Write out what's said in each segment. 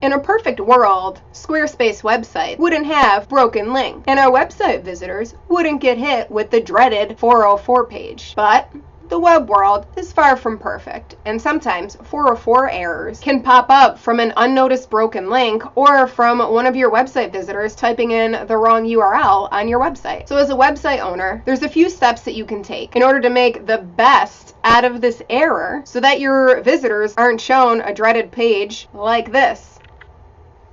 In a perfect world, Squarespace website wouldn't have broken links, and our website visitors wouldn't get hit with the dreaded 404 page. But the web world is far from perfect, and sometimes 404 errors can pop up from an unnoticed broken link or from one of your website visitors typing in the wrong URL on your website. So as a website owner, there's a few steps that you can take in order to make the best out of this error so that your visitors aren't shown a dreaded page like this.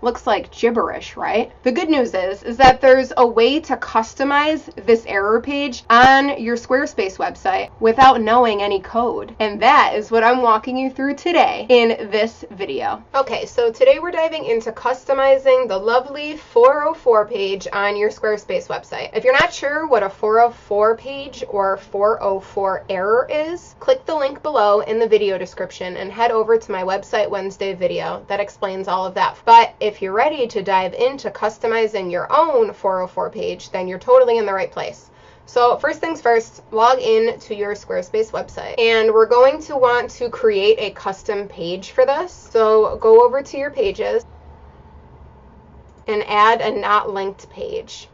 Looks like gibberish, right? The good news is that there's a way to customize this error page on your Squarespace website without knowing any code. And that is what I'm walking you through today in this video. Okay, so today we're diving into customizing the lovely 404 page on your Squarespace website. If you're not sure what a 404 page or 404 error is, click the link below in the video description and head over to my Website Wednesday video that explains all of that. But if you're ready to dive into customizing your own 404 page, then you're totally in the right place. So first things first, log in to your Squarespace website, and we're going to want to create a custom page for this. So go over to your pages and add a not linked page.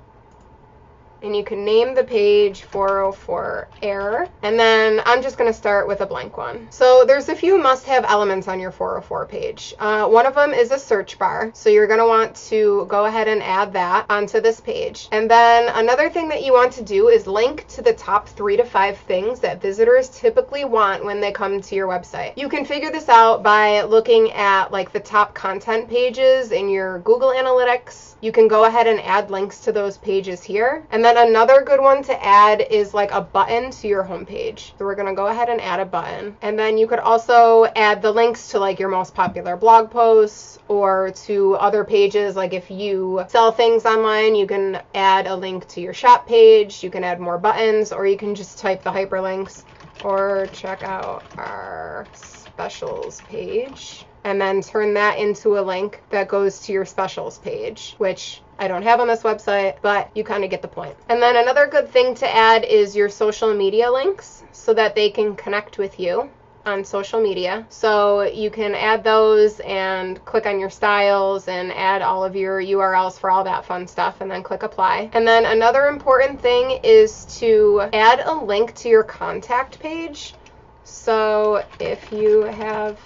And you can name the page 404 error. And then I'm just going to start with a blank one. So there's a few must-have elements on your 404 page. One of them is a search bar. So you're going to want to go ahead and add that onto this page. And then another thing that you want to do is link to the top 3 to 5 things that visitors typically want when they come to your website. You can figure this out by looking at like the top content pages in your Google Analytics. You can go ahead and add links to those pages here. And then another good one to add is like a button to your homepage. So we're going to go ahead and add a button. And then you could also add the links to like your most popular blog posts or to other pages. Like if you sell things online, you can add a link to your shop page. You can add more buttons, or you can just type the hyperlinks or check out our specials page, and then turn that into a link that goes to your specials page, which I don't have on this website, but you kind of get the point. And then another good thing to add is your social media links so that they can connect with you on social media. So you can add those and click on your styles and add all of your URLs for all that fun stuff, and then click apply. And then another important thing is to add a link to your contact page. So if you have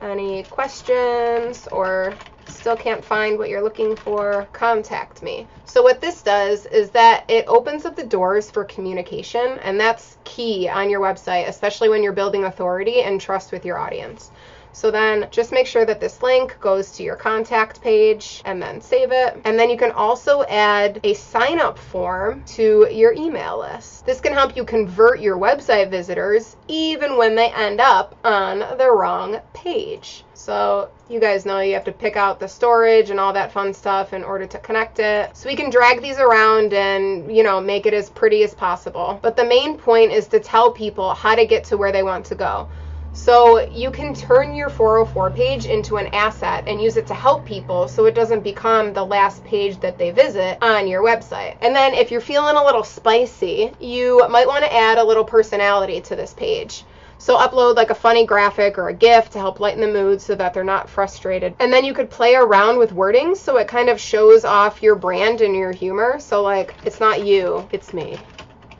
any questions or still can't find what you're looking for, contact me. So what this does is that it opens up the doors for communication, and that's key on your website, especially when you're building authority and trust with your audience. So then just make sure that this link goes to your contact page and then save it. And then you can also add a sign-up form to your email list. This can help you convert your website visitors even when they end up on the wrong page. So you guys know you have to pick out the storage and all that fun stuff in order to connect it. So we can drag these around and, you know, make it as pretty as possible. But the main point is to tell people how to get to where they want to go. So you can turn your 404 page into an asset and use it to help people so it doesn't become the last page that they visit on your website. And then if you're feeling a little spicy, you might want to add a little personality to this page. So upload like a funny graphic or a GIF to help lighten the mood so that they're not frustrated. And then you could play around with wording so it kind of shows off your brand and your humor. So like, it's not you, it's me.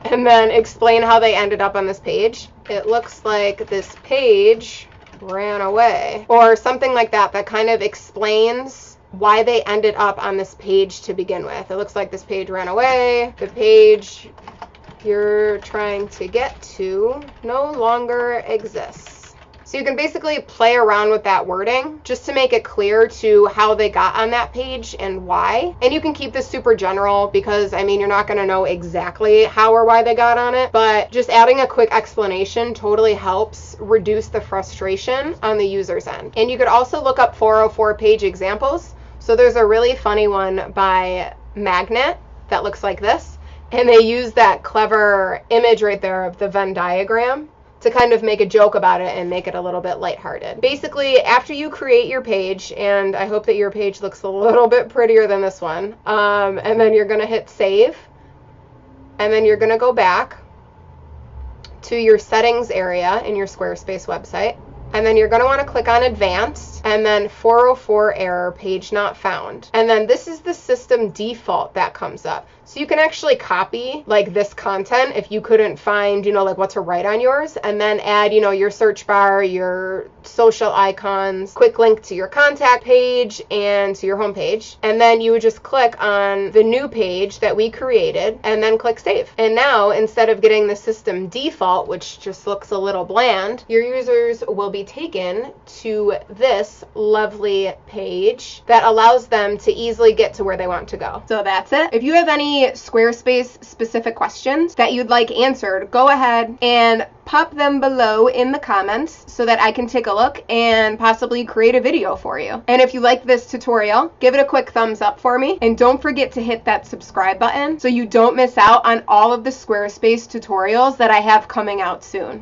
And then explain how they ended up on this page. It looks like this page ran away, or something like that, that kind of explains why they ended up on this page to begin with. It looks like this page ran away. The page you're trying to get to no longer exists. So you can basically play around with that wording just to make it clear to how they got on that page and why. And you can keep this super general because, I mean, you're not going to know exactly how or why they got on it, but just adding a quick explanation totally helps reduce the frustration on the user's end. And you could also look up 404 page examples. So there's a really funny one by Magnet that looks like this. And they use that clever image right there of the Venn diagram to kind of make a joke about it and make it a little bit lighthearted. Basically, after you create your page, and I hope that your page looks a little bit prettier than this one, and then you're going to hit save, and then you're going to go back to your settings area in your Squarespace website, And then you're going to want to click on Advanced, and then 404 error, page not found. And then this is the system default that comes up. So you can actually copy like this content if you couldn't find, like what to write on yours, and then add, your search bar, your social icons, quick link to your contact page and to your home page. And then you would just click on the new page that we created and then click save. And now instead of getting the system default, which just looks a little bland, your users will be taken to this lovely page that allows them to easily get to where they want to go. So that's it. If you have any Squarespace specific questions that you'd like answered, go ahead and pop them below in the comments so that I can take a look and possibly create a video for you. And if you like this tutorial, give it a quick thumbs up for me, and don't forget to hit that subscribe button so you don't miss out on all of the Squarespace tutorials that I have coming out soon.